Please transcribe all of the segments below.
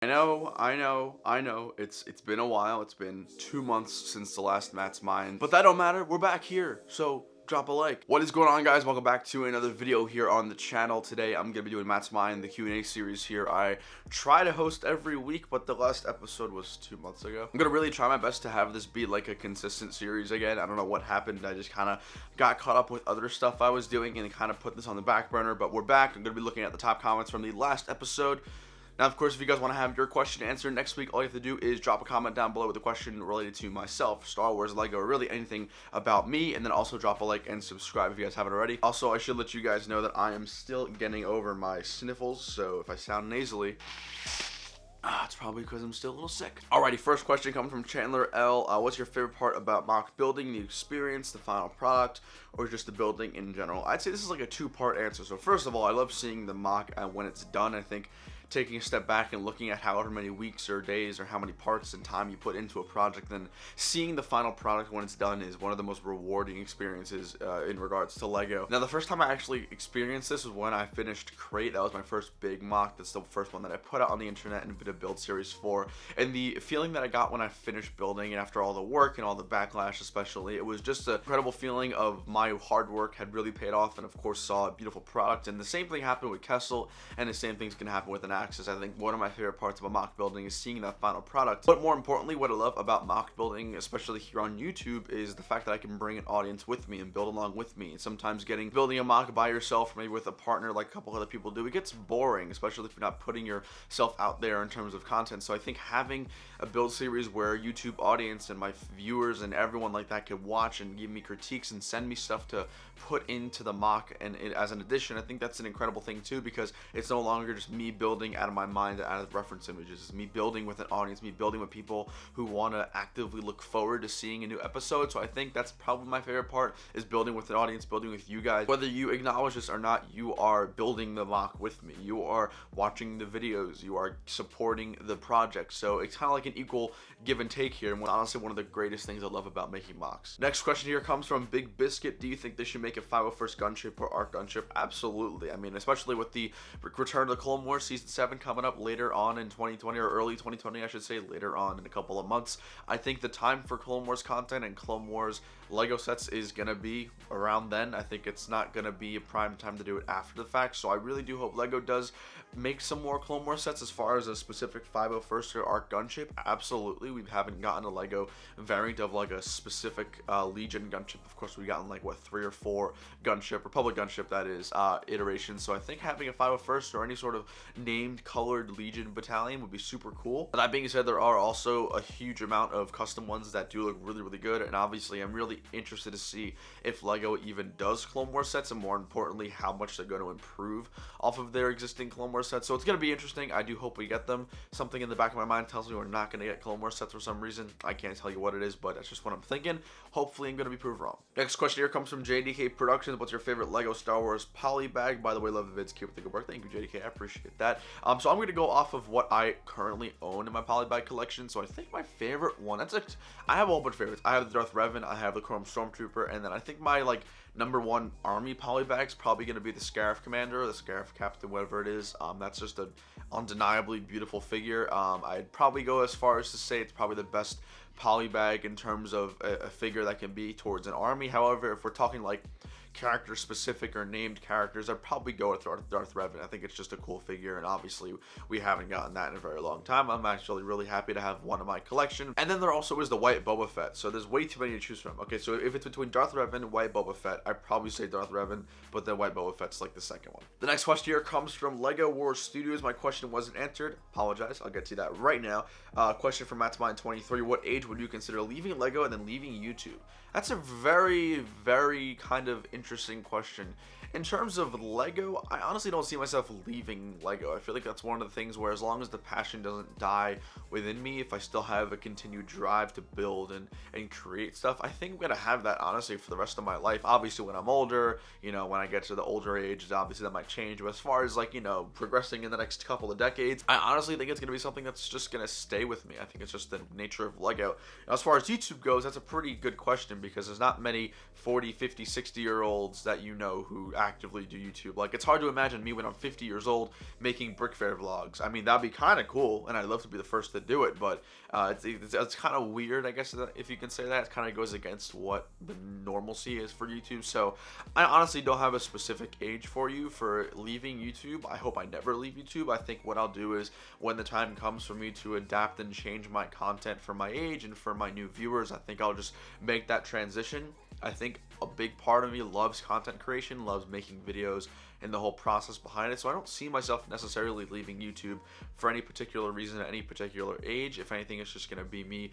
I know. It's been a while. It's been 2 months since the last Matt's Mind, but that don't matter. We're back here, so drop a like. What is going on, guys? Welcome back to another video here on the channel. Today, I'm gonna be doing Matt's Mind, the Q&A series here. I try to host every week, but the last episode was 2 months ago. I'm gonna really try my best to have this be like a consistent series again. I don't know what happened. I just kind of got caught up with other stuff I was doing and kind of put this on the back burner. But we're back. I'm gonna be looking at the top comments from the last episode. Now, of course, if you guys want to have your question answered next week, all you have to do is drop a comment down below with a question related to myself, Star Wars, Lego, or really anything about me, and then also drop a like and subscribe if you guys haven't already. Also, I should let you guys know that I am still getting over my sniffles, so if I sound nasally, it's probably because I'm still a little sick. Alrighty, first question coming from Chandler L. What's your favorite part about mock building? The experience, the final product, or just the building in general? I'd say this is like a two-part answer. So first of all, I love seeing the mock when it's done. I think taking a step back and looking at however many weeks or days or how many parts and time you put into a project, then seeing the final product when it's done is one of the most rewarding experiences in regards to Lego. Now, the first time I actually experienced this was when I finished Crate. That was my first big mock. That's the first one that I put out on the internet and did a build series for. And the feeling that I got when I finished building and after all the work and all the backlash especially, it was just an incredible feeling of my hard work had really paid off, and of course saw a beautiful product. And the same thing happened with Kessel, and the same thing's gonna happen with an Axis. I think one of my favorite parts about mock building is seeing that final product. But more importantly, what I love about mock building, especially here on YouTube, is the fact that I can bring an audience with me and build along with me. And sometimes building a mock by yourself, or maybe with a partner like a couple other people do, it gets boring, especially if you're not putting yourself out there in terms of content. So I think having a build series where YouTube audience and my viewers and everyone like that could watch and give me critiques and send me stuff to put into the mock, and as an addition, I think that's an incredible thing too, because it's no longer just me building out of my mind, out of reference images. It's me building with an audience, me building with people who want to actively look forward to seeing a new episode. So I think that's probably my favorite part, is building with an audience, building with you guys. Whether you acknowledge this or not, you are building the mock with me. You are watching the videos. You are supporting the project. So it's kind of like an equal give and take here, and honestly one of the greatest things I love about making mocks. Next question here comes from Big Biscuit. Do you think they should make a 501st Gunship or Arc Gunship? Absolutely. I mean, especially with the return of the Clone Wars Season 7 coming up later on in 2020, or early 2020 I should say, later on in a couple of months. I think the time for Clone Wars content and Clone Wars Lego sets is gonna be around then. I think it's not gonna be a prime time to do it after the fact, so I really do hope Lego does make some more Clone Wars sets. As far as a specific 501st or Arc Gunship, absolutely. We haven't gotten a Lego variant of like a specific Legion Gunship. Of course, we've gotten like what, 3 or 4 Gunship, Republic Gunship that is, iterations. So I think having a 501st or any sort of named colored Legion battalion would be super cool. That being said, there are also a huge amount of custom ones that do look really, really good, and obviously I'm really interested to see if Lego even does Clone Wars sets, and more importantly, how much they're going to improve off of their existing Clone Wars sets. So it's going to be interesting. I do hope we get them. Something in the back of my mind tells me we're not going to get Clone Wars sets for some reason. I can't tell you what it is, but that's just what I'm thinking. Hopefully I'm going to be proved wrong. Next question here comes from JDK Productions. What's your favorite Lego Star Wars Polybag? By the way, love the vids. Keep up the good work. Thank you, JDK. I appreciate that. So I'm going to go off of what I currently own in my Polybag collection. So I think my favorite one, I have a whole bunch of favorites. I have the Darth Revan, I have the Chrome Stormtrooper, and then I think my number one army polybag's probably going to be the Scarif Commander or the Scarif Captain, whatever it is. That's just an undeniably beautiful figure. I'd probably go as far as to say it's probably the best polybag in terms of a figure that can be towards an army. However, if we're talking like character specific or named characters, I'd probably go with Darth Revan. I think it's just a cool figure, and obviously we haven't gotten that in a very long time. I'm actually really happy to have one in my collection. And then there also is the White Boba Fett, so there's way too many to choose from. Okay, so if it's between Darth Revan and White Boba Fett, I'd probably say Darth Revan, but then White Boba Fett's like the second one. The next question here comes from Lego Wars Studios. My question wasn't answered. Apologize. I'll get to that right now. Question from Matt's Mind 23. What age would you consider leaving Lego and then leaving YouTube? That's a very, very kind of interesting question. In terms of Lego, I honestly don't see myself leaving Lego. I feel like that's one of the things where as long as the passion doesn't die within me, if I still have a continued drive to build and create stuff, I think I'm going to have that honestly for the rest of my life. Obviously when I'm older, when I get to the older age, obviously that might change. But as far as progressing in the next couple of decades, I honestly think it's going to be something that's just going to stay with me. I think it's just the nature of Lego. Now, as far as YouTube goes, that's a pretty good question, because there's not many 40, 50, 60-year-olds that who actively do YouTube. Like, it's hard to imagine me when I'm 50 years old making brick fair vlogs. I mean, that'd be kind of cool, and I'd love to be the first to do it, but it's kind of weird, I guess, if you can say that. It kind of goes against what the normalcy is for YouTube. So I honestly don't have a specific age for you for leaving YouTube. I hope I never leave YouTube. I think what I'll do is, when the time comes for me to adapt and change my content for my age and for my new viewers, I think I'll just make that transition. I think a big part of me loves content creation, loves making videos and the whole process behind it. So I don't see myself necessarily leaving YouTube for any particular reason at any particular age. If anything, it's just going to be me,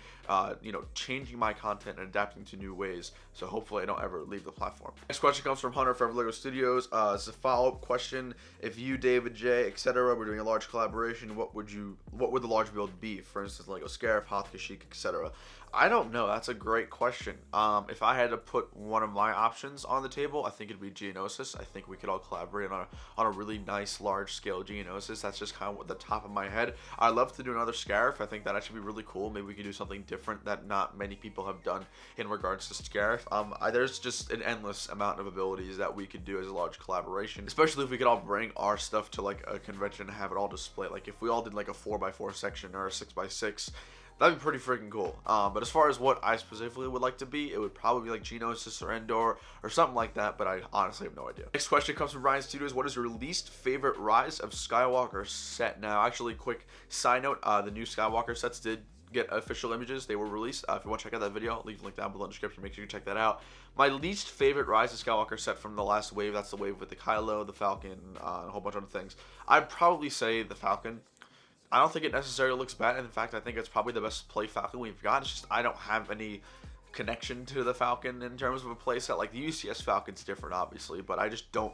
changing my content and adapting to new ways. So hopefully I don't ever leave the platform. Next question comes from Hunter from Lego Studios. It's a follow-up question. If you, David J, etc., were doing a large collaboration, what would the large build be? For instance, Lego Scarif, Hoth Kashyyyk, etc. I don't know. That's a great question. If I had to put one of my options on the table, I think it'd be Geonosis. I think we could all collaborate on a really nice large scale Geonosis. That's just kind of what the top of my head. I'd love to do another Scarif. I think that actually be really cool. Maybe we could do something different that not many people have done in regards to Scarif. There's just an endless amount of abilities that we could do as a large collaboration, especially if we could all bring our stuff to like a convention and have it all displayed. Like if we all did like a 4x4 section or a 6x6, that'd be pretty freaking cool. But as far as what I specifically would like to be, it would probably be like Geonosis or Endor or something like that, but I honestly have no idea. Next question comes from Ryan Studios. What is your least favorite Rise of Skywalker set? Now, actually, quick side note, the new Skywalker sets did get official images. They were released. If you want to check out that video, I'll leave a link down below in the description. Make sure you check that out. My least favorite Rise of Skywalker set from the last wave, that's the wave with the Kylo, the Falcon, and a whole bunch of other things. I'd probably say the Falcon. I don't think it necessarily looks bad. In fact, I think it's probably the best play Falcon we've got. It's just I don't have any connection to the Falcon in terms of a play set. Like the UCS Falcon's different, obviously, but I just don't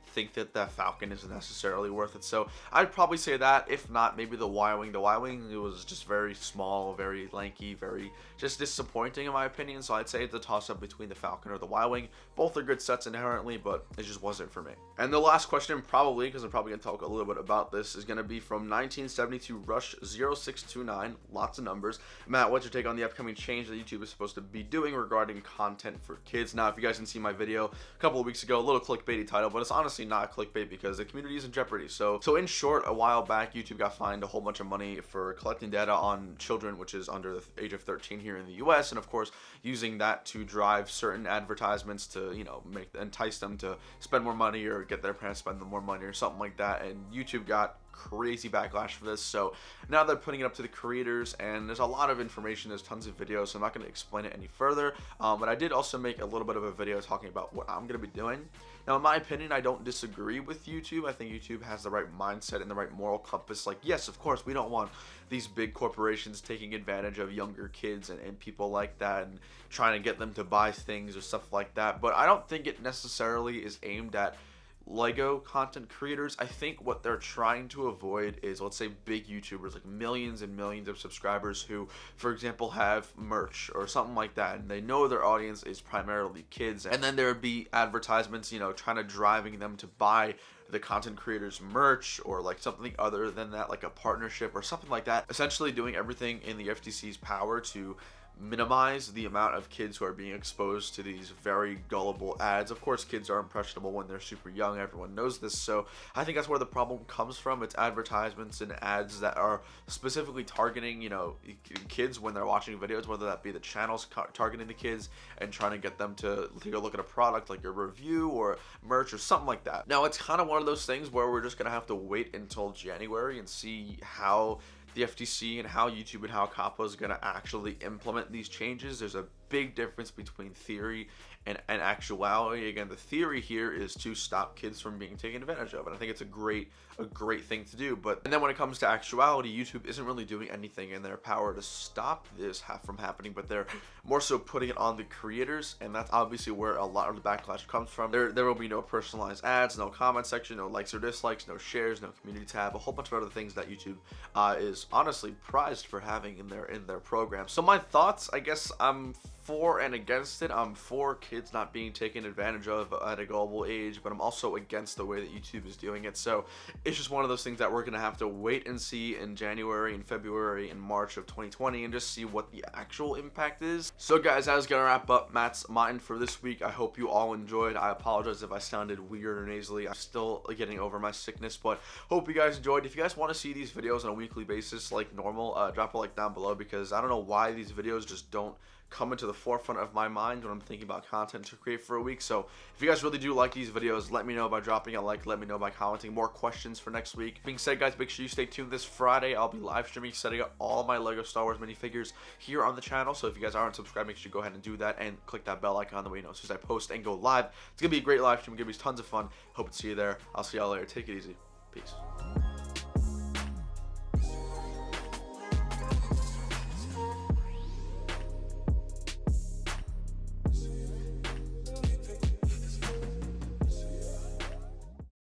think that Falcon is necessarily worth it. So I'd probably say that. If not, maybe the Y-Wing. The Y-Wing, it was just very small, very lanky, very just disappointing in my opinion. So I'd say it's a toss-up between the Falcon or the Y-Wing. Both are good sets inherently, but it just wasn't for me. And the last question, probably, because I'm probably going to talk a little bit about this, is going to be from 1972 Rush 0629. Lots of numbers. Matt, what's your take on the upcoming change that YouTube is supposed to be doing regarding content for kids? Now, if you guys didn't see my video a couple of weeks ago, a little clickbaity title, but it's honestly not clickbait because the community is in jeopardy. So in short, a while back, YouTube got fined a whole bunch of money for collecting data on children, which is under the age of 13 here in the US, and of course using that to drive certain advertisements to, entice them to spend more money or get their parents to spend more money or something like that. And YouTube got crazy backlash for this. So now they're putting it up to the creators, and there's a lot of information, there's tons of videos, so I'm not going to explain it any further. But I did also make a little bit of a video talking about what I'm going to be doing. Now, in my opinion, I don't disagree with YouTube. I think YouTube has the right mindset and the right moral compass. Like, yes, of course, we don't want these big corporations taking advantage of younger kids and people like that and trying to get them to buy things or stuff like that. But I don't think it necessarily is aimed at Lego content creators. I think what they're trying to avoid is, let's say, big YouTubers like millions and millions of subscribers who, for example, have merch or something like that, and they know their audience is primarily kids, and then there would be advertisements, trying to driving them to buy the content creators merch or like something other than that, like a partnership or something like that, essentially doing everything in the FTC's power to minimize the amount of kids who are being exposed to these very gullible ads. Of course, kids are impressionable when they're super young. Everyone knows this. So I think that's where the problem comes from. It's advertisements and ads that are specifically targeting, kids when they're watching videos, whether that be the channels targeting the kids and trying to get them to take a look at a product like a review or merch or something like that. Now, it's kind of one of those things where we're just going to have to wait until January and see how the FTC and how YouTube and how COPPA is going to actually implement these changes. There's a big difference between theory and actuality. Again, the theory here is to stop kids from being taken advantage of, and I think it's a great thing to do. And then when it comes to actuality, YouTube isn't really doing anything in their power to stop this from happening, but they're more so putting it on the creators, and that's obviously where a lot of the backlash comes from. There will be no personalized ads, no comment section, no likes or dislikes, no shares, no community tab, a whole bunch of other things that YouTube is honestly prized for having in their program. So my thoughts, I guess I'm for and against it. I'm for kids not being taken advantage of at a global age, but I'm also against the way that YouTube is doing it. So it's just one of those things that we're gonna have to wait and see in January and February and March of 2020 and just see what the actual impact is. So guys, that is gonna wrap up Matt's Mind for this week. I hope you all enjoyed. I apologize if I sounded weird or nasally. I'm still getting over my sickness, but hope you guys enjoyed. If you guys want to see these videos on a weekly basis like normal, drop a like down below, because I don't know why these videos just don't come into the forefront of my mind when I'm thinking about content to create for a week. So if you guys really do like these videos, let me know by dropping a like, let me know by commenting. More questions for next week. Being said, guys, make sure you stay tuned. This Friday I'll be live streaming, setting up all my Lego Star Wars minifigures here on the channel. So if you guys aren't subscribed, make sure you go ahead and do that and click that bell icon that way you know as soon as I post and go live. It's gonna be a great live stream. It's gonna be tons of fun. Hope to see you there. I'll see y'all later. Take it easy. Peace.